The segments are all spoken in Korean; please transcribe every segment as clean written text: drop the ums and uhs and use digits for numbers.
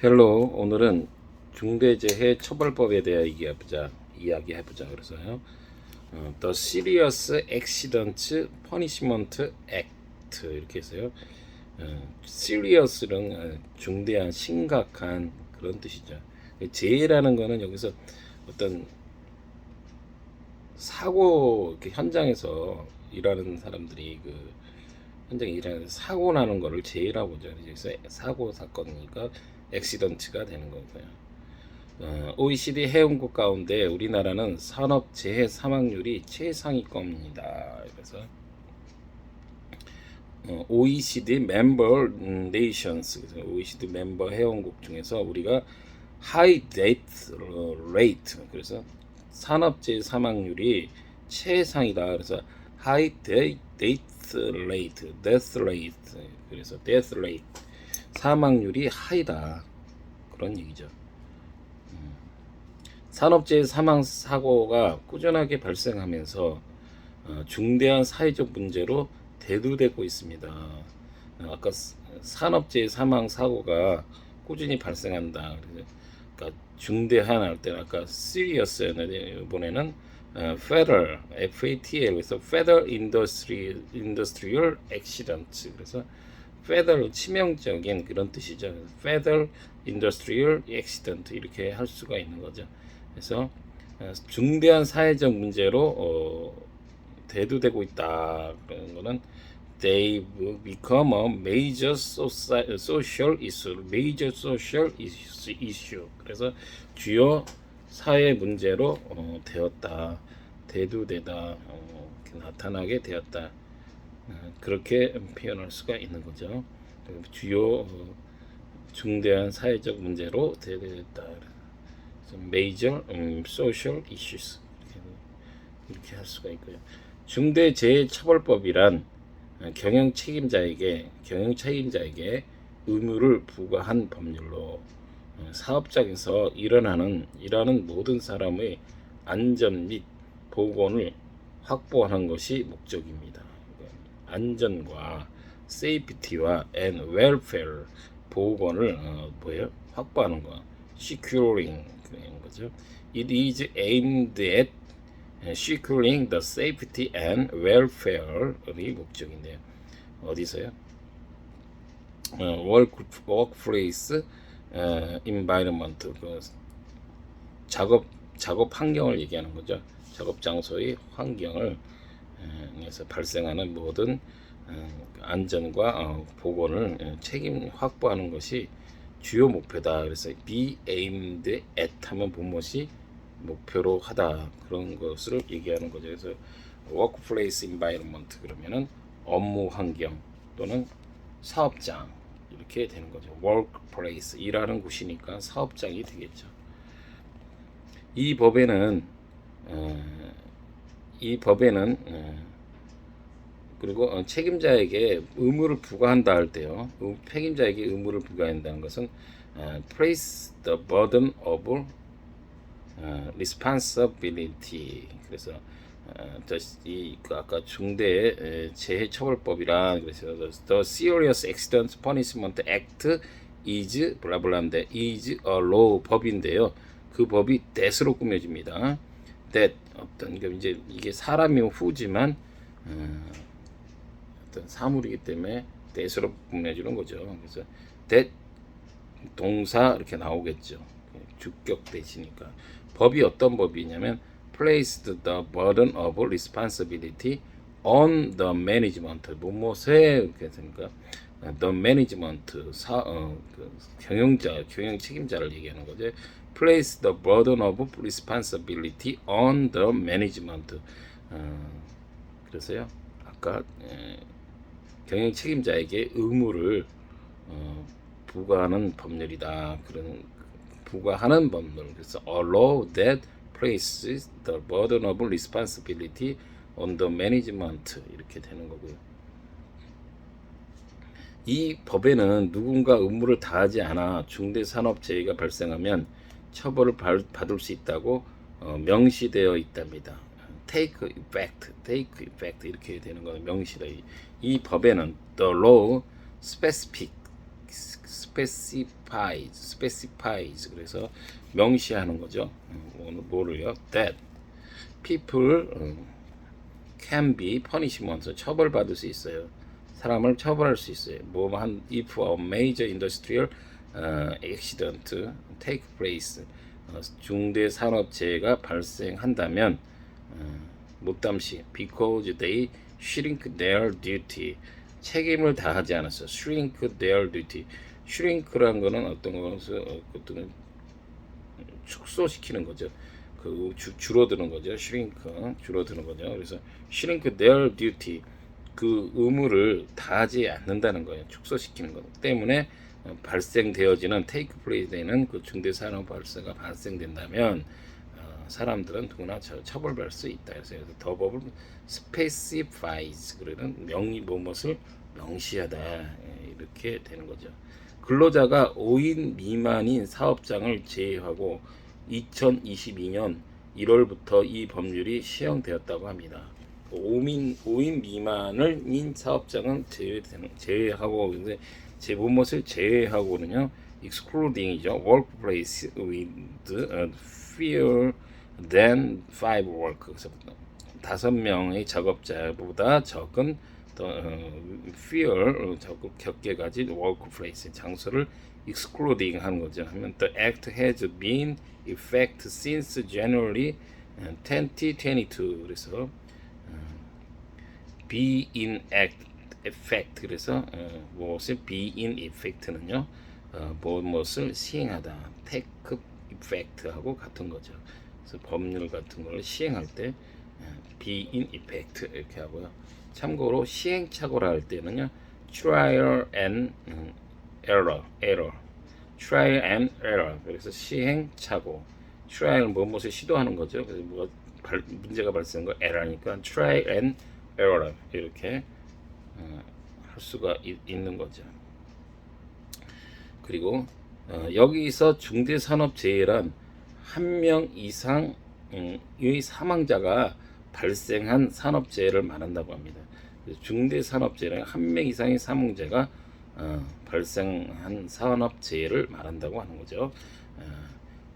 헬로, 오늘은 중대재해 처벌법에 대해 이야기해보자. 그래서요. The Serious Accident Punishment Act 이렇게 해서요. Serious는 중대한, 심각한 그런 뜻이죠. 재해라는 거는 여기서 어떤 사고 현장에서 일하는 사람들이 현장에 일하는 사고 나는 거를 재해라고 보죠. 그래서 사고 사건이니까 액시던트가 되는 거고요. OECD 회원국 가운데 우리나라는 산업 재해 사망률이 최상위권입니다. 그래서 OECD 멤버 네이션스, OECD 멤버 회원국 중에서 우리가 high death rate, 그래서 산업재해 사망률이 최상이다. 그래서 high death rate, 그래서 death rate, 사망률이 하이다, 그런 얘기죠. 산업재해 사망 사고가 꾸준하게 발생하면서 중대한 사회적 문제로 대두되고 있습니다. 아까 산업재해 사망 사고가 꾸준히 발생한다. 그러니까 중대한 할 때는 아까 serious였는데 이번에는 fatal, FATL, 그래서 fatal industrial accident, 그래서 fatal, 치명적인 그런 뜻이죠. fatal industrial accident 이렇게 할 수가 있는 거죠. 그래서 중대한 사회적 문제로 대두되고 있다. 그런 거는 they become a major social issue. 그래서 주요 사회 문제로 되었다, 대두되다, 나타나게 되었다. 그렇게 표현할 수가 있는 거죠. 주요 중대한 사회적 문제로 대두됐다. major social issues 이렇게 할 수가 있고요. 중대재해처벌법이란 경영 책임자에게 의무를 부과한 법률로 사업장에서 일하는 모든 사람의 안전 및 보건을 확보하는 것이 목적입니다. 안전과 safety와 and welfare, 보건을 확보하는 거, securing 그런 거죠. It is aimed at securing the safety and welfare이 목적인데요. 어디서요? workplace environment, 작업 환경을 얘기하는 거죠. 작업 장소의 환경을 에서 발생하는 모든 안전과 보건을 책임 확보하는 것이 주요 목표다. 그래서 be aimed at 하면 무엇이 목표로 하다, 그런 것을 얘기하는 거죠. 그래서 workplace environment 그러면은 업무 환경 또는 사업장 이렇게 되는 거죠. workplace, 일하는 곳이니까 사업장이 되겠죠. 이 법에는 그리고 책임자에게 의무를 부과한다 할 때요. 책임자에게 의무를 부과한다는 것은 place the burden of responsibility. 그래서 아까 중대 재해 처벌법이란, 그래서 the Serious Accident Punishment Act is 블라블라인데 is a law, 법인데요. 그 법이 that으로 꾸며집니다. that, 이제 이게 사람이면 who지만 어떤 사물이기 때문에 that으로 꾸며주는 거죠. 그래서 that 동사 이렇게 나오겠죠. 주격 대시니까. 법이 어떤 법이냐면 placed the burden of responsibility on the management, 뭐뭐세 이렇게 되니까 the management, 경영 책임자를 얘기하는 거죠. place the burden of responsibility on the management. 그래서요, 아까 경영 책임자에게 의무를 부과하는 법률이다. 부과하는 법률. 그래서 a law that places the burden of responsibility on the management 이렇게 되는 거고요. 이 법에는 누군가 의무를 다하지 않아 중대산업재해가 발생하면 처벌을 받을 수 있다고 명시되어 있답니다. take effect 이렇게 되는 거는 명시다. 이 법에는 the law specific specifies 그래서 명시하는 거죠. 뭐를요? That people can be punishment 처벌받을 수 있어요. 사람을 처벌할 수 있어요. 뭐한 if a major industrial accident take place 중대 산업재해가 발생한다면 못담시 because they shrink their duty 책임을 다하지 않았어. shrink their duty. shrink라는 거는 어떤 것은 축소시키는 거죠. 그 줄어드는 거죠. shrink 줄어드는 거죠. 그래서 shrink their duty 그 의무를 다하지 않는다는 거예요. 축소시키는 것 때문에 발생되어지는 take place 되는 그 중대 산업 발생가 발생된다면 사람들은 누구나 처벌받을 수 있다. 그래서 더 법을 specifies 그러는 무엇을 명시하다 이렇게 되는 거죠. 근로자가 5인 미만인 사업장을 제외하고 2022년 1월부터 이 법률이 시행되었다고 합니다. 5인 미만인 사업장은 제외하고 근데 무엇을 제외하고는요 excluding이죠. workplace with fewer than 5 work 그래서 5명의 작업자보다 적은 fewer 적게 가진 workplace 장소를 excluding 하는 거죠. 하면 the act has been effect since January 2022 그래서 be in effect 그래서 무엇을 be in effect는요 무엇을 시행하다 take effect하고 같은 거죠. 그래서 법률 같은 걸 시행할 때 be in effect 이렇게 하고요. 참고로 시행착오라 할 때는요 trial and error trial and error 그래서 시행착오 trial 무엇을 시도하는 거죠. 그래서 문제가 발생한 거 error니까 trial and error 이렇게 할 수가 있는 거죠. 그리고 여기서 중대산업재해란 한 명 이상의 사망자가 발생한 산업재해를 말한다고 합니다. 중대산업재해는 한 명 이상의 사망자가 발생한 산업재해를 말한다고 하는 거죠.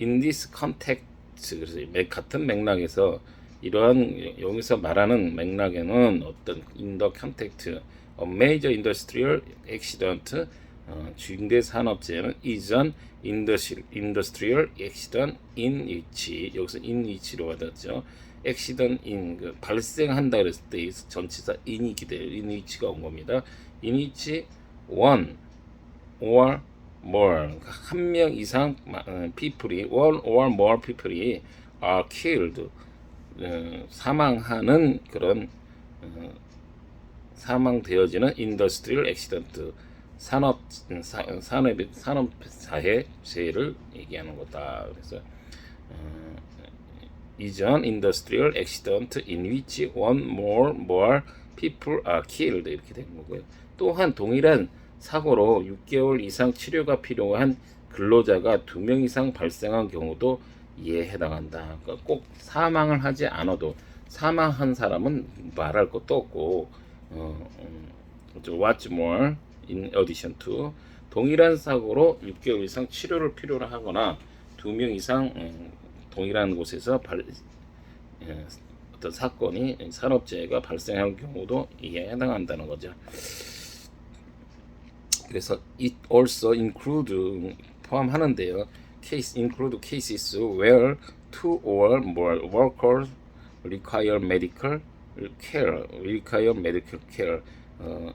In this context 그래서 같은 맥락에서 이러한 여기서 말하는 맥락에는 어떤 in the context of major industrial accident 중대 산업재해는 is an industrial accident in which 여기서 in which로 받았죠. accident in 발생한다 그랬을 때 전치사 in이 기대요. in which가 온 겁니다. in which one or more 한 명 이상 people이 one or more people이 are killed 사망하는 그런 사망되어지는 industrial accident 산업사해 재해를 얘기하는 거다. 그래서 is an industrial accident in which one or more people are killed 이렇게 되는 거고요. 또한 동일한 사고로 6개월 이상 치료가 필요한 근로자가 2명 이상 발생한 경우도 이에 해당한다. 그러니까 꼭 사망을 하지 않아도 사망한 사람은 말할 것도 없고 what's more in addition to 동일한 사고로 6개월 이상 치료를 필요로 하거나 2명 이상 동일한 곳에서 어떤 사건이 산업재해가 발생할 경우도 이에 해당한다는 거죠. 그래서 it also include 포함하는데요. include cases where 2 or more workers require medical care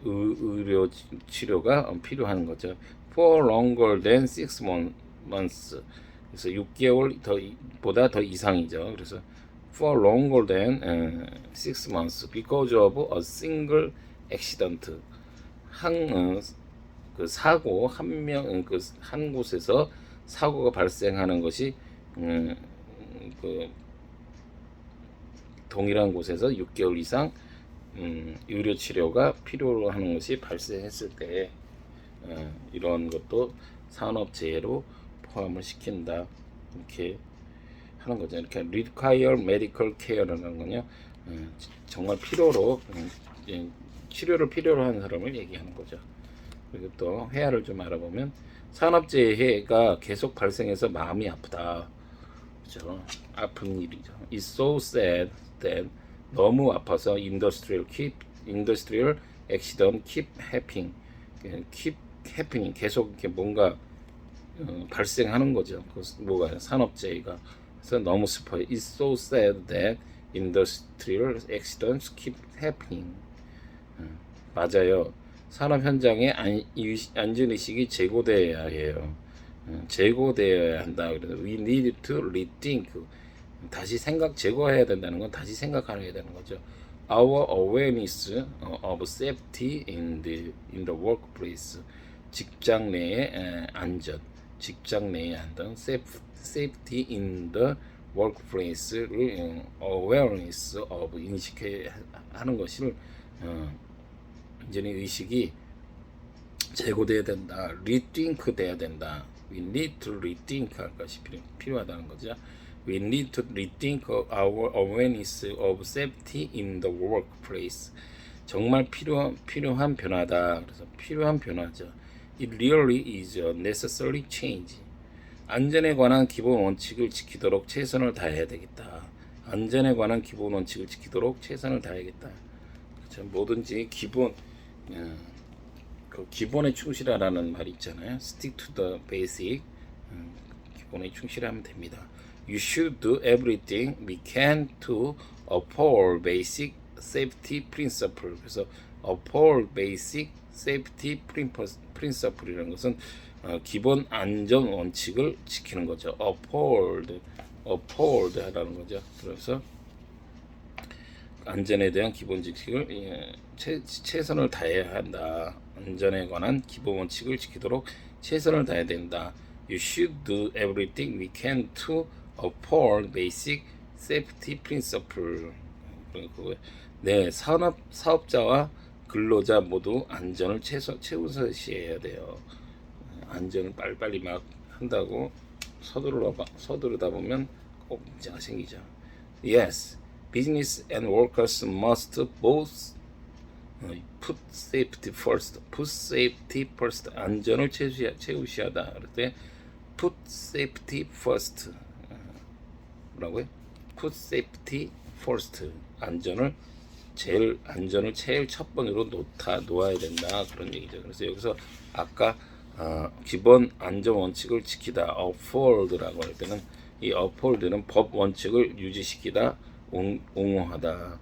의료 치료가 필요한 거죠. For longer than 6 months 그래서 6개월 보다 더 이상이죠. 그래서 for longer than 6 months because of a single accident 그 사고 한 곳에서 사고가 발생하는 것이 그 동일한 곳에서 6개월 이상 의료 치료가 필요로 하는 것이 발생했을 때 이런 것도 산업재해로 포함을 시킨다 이렇게 하는 거죠. 이렇게 require medical care라는 건요 정말 필요로 치료를 필요로 하는 사람을 얘기하는 거죠. 그리고 또 회화를 좀 알아보면 산업재해가 계속 발생해서 마음이 아프다. 그죠? 아픈 일이죠. It's so sad that 너무 아파서 industrial accident keep happening. keep happening 계속 이렇게 뭔가 발생하는 거죠. 그 뭐가 산업재해가. 그래서 너무 슬퍼요. It's so sad that industrial accidents keep happening. 맞아요. 산업 현장에 안전의식이 제고되어야 해요. 제고되어야 한다. 그래서 we need to rethink. 다시 제고해야 된다는 건 다시 생각해야 되는 거죠. Our awareness of safety in the workplace. 직장 내의 안전. 직장 내의 안전. safety in the workplace를 awareness of 인식하는 것을 안전의 의식이 제고돼야 된다. rethink 돼야 된다. We need to rethink 할 것이 필요하다는 거죠. We need to rethink our awareness of safety in the workplace. 정말 필요한 변화다. 그래서 필요한 변화죠. It really is a necessary change. 안전에 관한 기본 원칙을 지키도록 최선을 다해야 되겠다. 안전에 관한 기본 원칙을 지키도록 최선을 다해야겠다. 그렇죠? 뭐든지 그 기본에 충실하라는 말이 있잖아요. Stick to the basic. 기본에 충실하면 됩니다. You should do everything we can to uphold basic safety principle. 그래서 uphold basic safety principle이라는 것은 기본 안전 원칙을 지키는 거죠. uphold 하라는 거죠. 그래서 안전에 대한 기본 지식을 최선을 다해야 한다. 안전에 관한 기본 원칙을 지키도록 최선을 다해야 된다. You should do everything we can to uphold basic safety principle. 네, 사업자와 근로자 모두 안전을 최우선시해야 돼요. 안전을 빨리빨리 막 한다고 서두르다 보면 꼭 문제가 생기죠. Yes, business and workers must both put safety first. put safety first. 안전을 최우시하다. 그럴 때 put safety first. 뭐라고요? put safety first. 안전을 제일 첫 번째로 놓아야 된다. 그런 얘기죠. 그래서 여기서 아까 기본 안전 원칙을 지키다 uphold라고 할 때는 이 uphold는 법 원칙을 유지시키다, 옹호하다.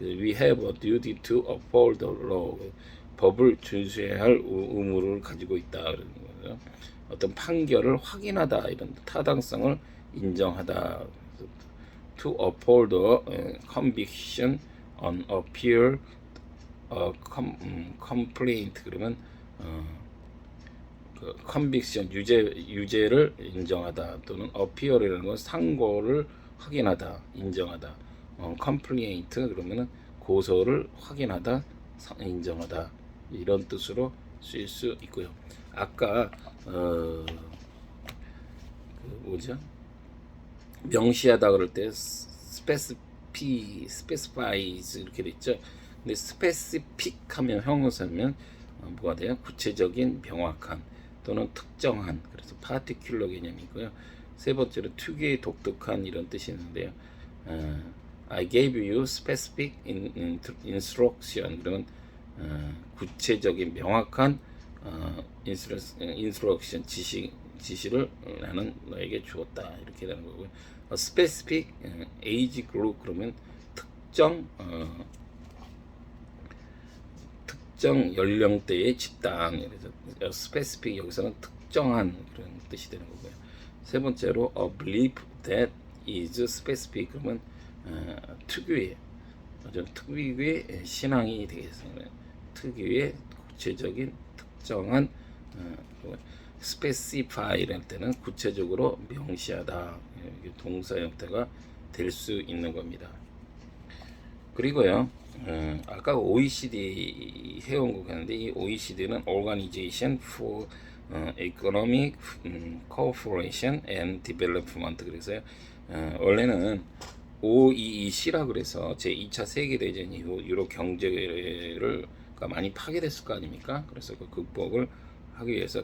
We have a duty to uphold the law. 법을 준수해야 할 의무를 가지고 있다. 그러는 거죠. 어떤 판결을 확인하다, 이런 타당성을 인정하다. To uphold the conviction on appeal, complaint. 그러면 그 conviction 유죄를 인정하다, 또는 appeal이라는 건 상고를 확인하다, 인정하다. complaint 그러면은 고소를 확인하다, 인정하다, 이런 뜻으로 쓰일 수 있고요. 아까 그 뭐죠? 명시하다 그럴 때 specifies 이렇게 됐죠. 근데 specific 하면 형용사면 뭐가 돼요? 구체적인, 명확한 또는 특정한. 그래서 particular 개념이고요. 세 번째로 특유의, 독특한 이런 뜻이 있는데요. I gave you specific instruction. 그러면 구체적인, 명확한 instruction 지시를 나는 너에게 주었다, 이렇게 되는 거고요. specific age group 그러면 특정 연령대의 집단. 그래서 specific 여기서는 특정한 그런 뜻이 되는 거고요. 세 번째로 a belief that is specific 그러면 특유의 신앙이 되겠습니다. 특유의 구체적인, 특정한. specify라는 때는 구체적으로 명시하다. 동사 형태가 될 수 있는 겁니다. 그리고요, 아까 OECD 회원국 했는데, 이 OECD는 Organization for Economic Cooperation and Development. 그래서 원래는 OEC라 그래서 제2차 세계대전 이후 유럽 경제를 많이 파괴됐을 거 아닙니까? 그래서 그 극복을 하기 위해서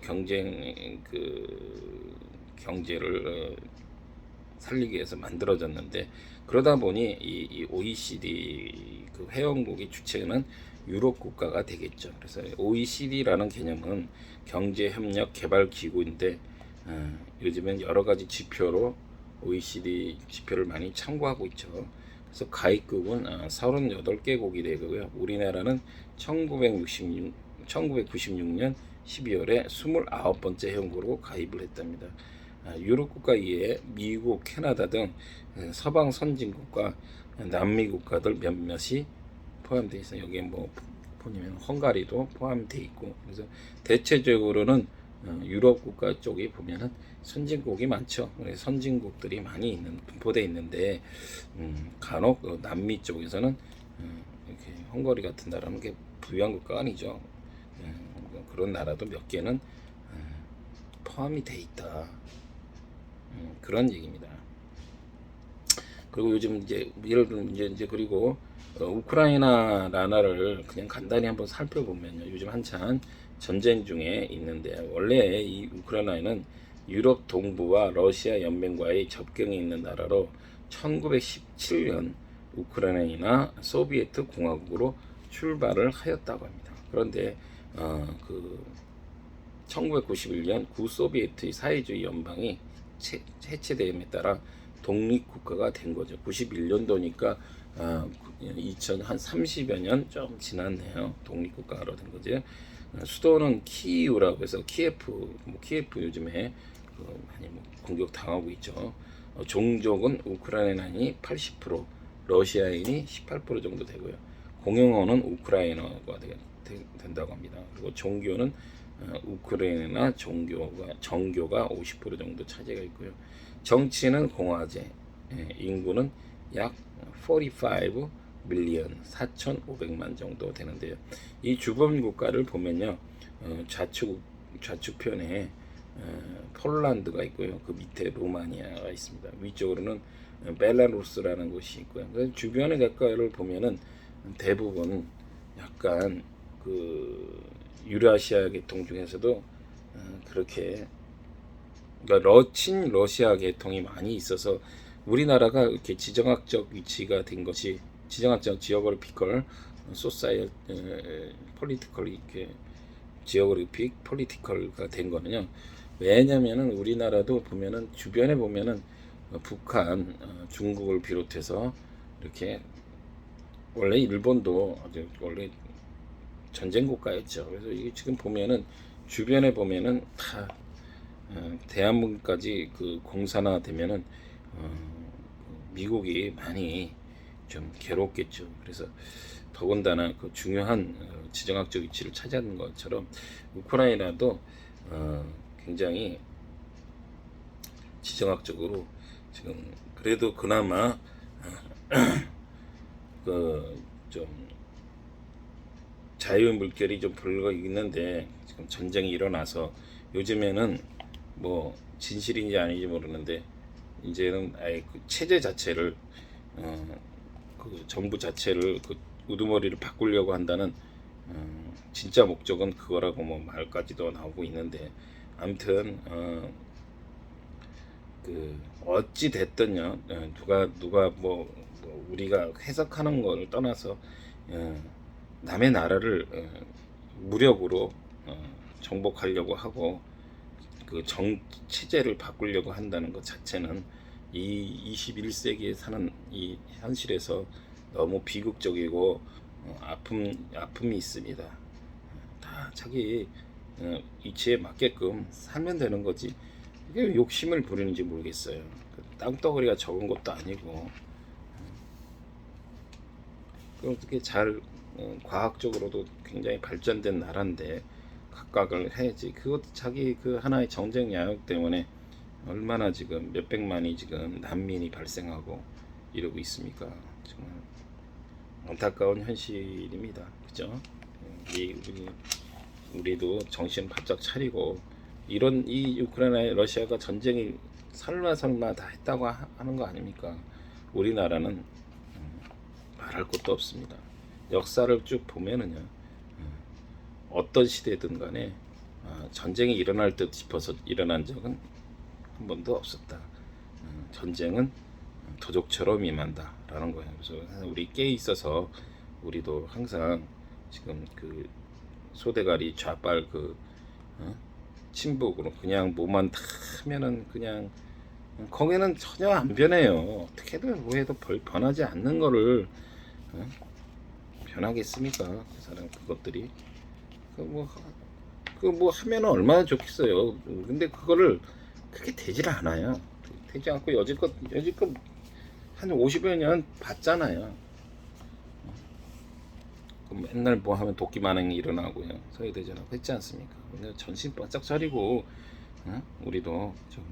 경제를 살리기 위해서 만들어졌는데, 그러다 보니 이 OECD 그 회원국의 주체는 유럽 국가가 되겠죠. 그래서 OECD라는 개념은 경제협력 개발 기구인데, 요즘엔 여러 가지 지표로 OECD 지표를 많이 참고하고 있죠. 그래서 가입국은 38개국이 되고요. 우리나라는 1996년 12월에 29번째 회원국으로 가입을 했답니다. 유럽 국가 이외에 미국, 캐나다 등 서방 선진국과 남미 국가들 몇몇이 포함되어 있어요. 여기에 뭐 보면 헝가리도 포함되어 있고, 그래서 대체적으로는 유럽 국가 쪽이 보면은 선진국이 많죠. 선진국들이 많이 분포되어 있는데, 간혹 남미 쪽에서는 이렇게 헝가리 같은 나라는 게 부유한 국가가 아니죠. 그런 나라도 몇 개는 포함이 돼 있다. 그런 얘기입니다. 그리고 요즘 이제 예를 들면 이제 그리고 우크라이나 나라를 그냥 간단히 한번 살펴보면요, 요즘 한창 전쟁 중에 있는데, 원래 이 우크라이나는 유럽 동부와 러시아 연맹과의 접경이 있는 나라로 1917년 우크라이나 소비에트 공화국으로 출발을 하였다고 합니다. 그런데 그 1991년 구소비에트의 사회주의 연방이 해체됨에 따라 독립국가가 된 거죠. 91년도니까 2030여 년 좀 지났네요. 독립국가로 된 거죠. 수도는 키이우라고 해서 키예프 요즘에 많이 공격 당하고 있죠. 종족은 우크라이나인이 80%, 러시아인이 18% 정도 되고요. 공용어는 우크라이나가 된다고 합니다. 그리고 종교는 우크라이나 정교가 50% 정도 차지가 있고요. 정치는 공화제, 인구는 약 45 밀리언 4,500만 정도 되는데요. 이 주범 국가를 보면요, 좌측편에 폴란드가 있고요. 그 밑에 루마니아가 있습니다. 위쪽으로는 벨라루스라는 곳이 있고요. 주변의 국가를 보면은 대부분 약간 그 유라시아 계통 중에서도 그렇게, 그러니까 친러시아 계통이 많이 있어서 우리나라가 이렇게 지정학적 위치가 된 것이, 지정학적 지오그래피컬 소사이어 폴리티컬, 이렇게 지오그래픽 폴리티컬가 된 거는요, 왜냐면은 우리나라도 보면은 주변에 보면은 북한, 중국을 비롯해서 이렇게, 원래 일본도 원래 전쟁 국가였죠. 그래서 이게 지금 보면은 주변에 보면은 다 대한민국까지 그 공산화되면은 미국이 많이 좀 괴롭겠죠. 그래서 더군다나 그 중요한 지정학적 위치를 차지하는 것처럼 우크라이나도 굉장히 지정학적으로 지금 그래도 그나마 그 좀 자유 물결이 좀 불고 있는데, 지금 전쟁이 일어나서 요즘에는 뭐 진실인지 아닌지 모르는데, 이제는 아예 그 체제 자체를 그 정부 자체를 그 우두머리를 바꾸려고 한다는 진짜 목적은 그거라고 뭐 말까지도 나오고 있는데, 아무튼 그 어찌 됐든요, 누가 뭐 우리가 해석하는 거를 떠나서 남의 나라를 무력으로 정복하려고 하고 그 체제를 바꾸려고 한다는 것 자체는 이 21세기에 사는 이 현실에서 너무 비극적이고 아픔이 있습니다. 다 자기 이치에 맞게끔 살면 되는 거지, 이게 욕심을 부리는지 모르겠어요. 땅덩어리가 적은 것도 아니고, 그렇게 잘 과학적으로도 굉장히 발전된 나라인데 각각을 해야지. 그것도 자기 그 하나의 정쟁 야욕 때문에 얼마나 지금 몇백만이 지금 난민이 발생하고 이러고 있습니까? 정말 안타까운 현실입니다. 그죠? 우리도 정신 바짝 차리고, 이런 이 우크라이나 러시아가 전쟁이 설마 다 했다고 하는 거 아닙니까? 우리나라는 말할 것도 없습니다. 역사를 쭉 보면은요, 어떤 시대든 간에 전쟁이 일어날 듯 싶어서 일어난 적은 한 번도 없었다. 전쟁은 도적처럼 임한다라는 거예요. 그래서 우리 깨 있어서 우리도 항상 지금 그 소대가리 좌빨 친북으로 그냥 뭐만 다 하면은 그냥 거기는 전혀 안 변해요. 어떻게든 뭐 해도 변하지 않는 거를 변하겠습니까? 그 사람 그것들이 그 뭐 하면은 얼마나 좋겠어요. 근데 그거를 그게 되질 않아요. 되지 않고 여지껏 한 50여 년 봤잖아요. 맨날 뭐 하면 도끼 만행이 일어나고요. 서해대전하고 했지 않습니까? 근데 전신 바짝 차리고 우리도 좀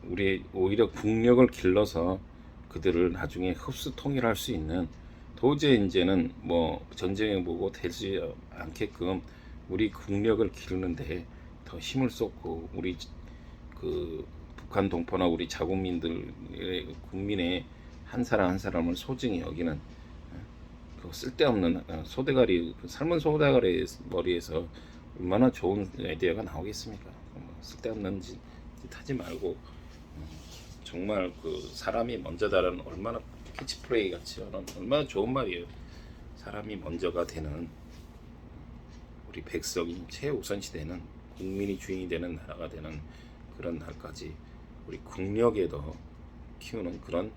우리 오히려 국력을 길러서 그들을 나중에 흡수 통일할 수 있는 도저히 이제는 뭐 전쟁에 뭐고 되지 않게끔 우리 국력을 기르는데 더 힘을 쏟고 우리 그 북한 동포나 우리 자국민들의 국민의 한 사람 한 사람을 소중히 여기는 그 쓸데없는 소대가리 삶은 소대가리 머리에서 얼마나 좋은 아이디어가 나오겠습니까? 쓸데없는 짓 하지 말고 정말 그 사람이 먼저다라는 얼마나 캐치프레이 같이 얼마나 좋은 말이에요. 사람이 먼저가 되는 우리 백성이 최우선 시대는 국민이 주인이 되는 나라가 되는 그런 날까지 우리 국력에 더 키우는 그런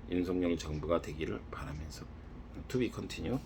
윤석열 정부가 되기를 바라면서 to be continue.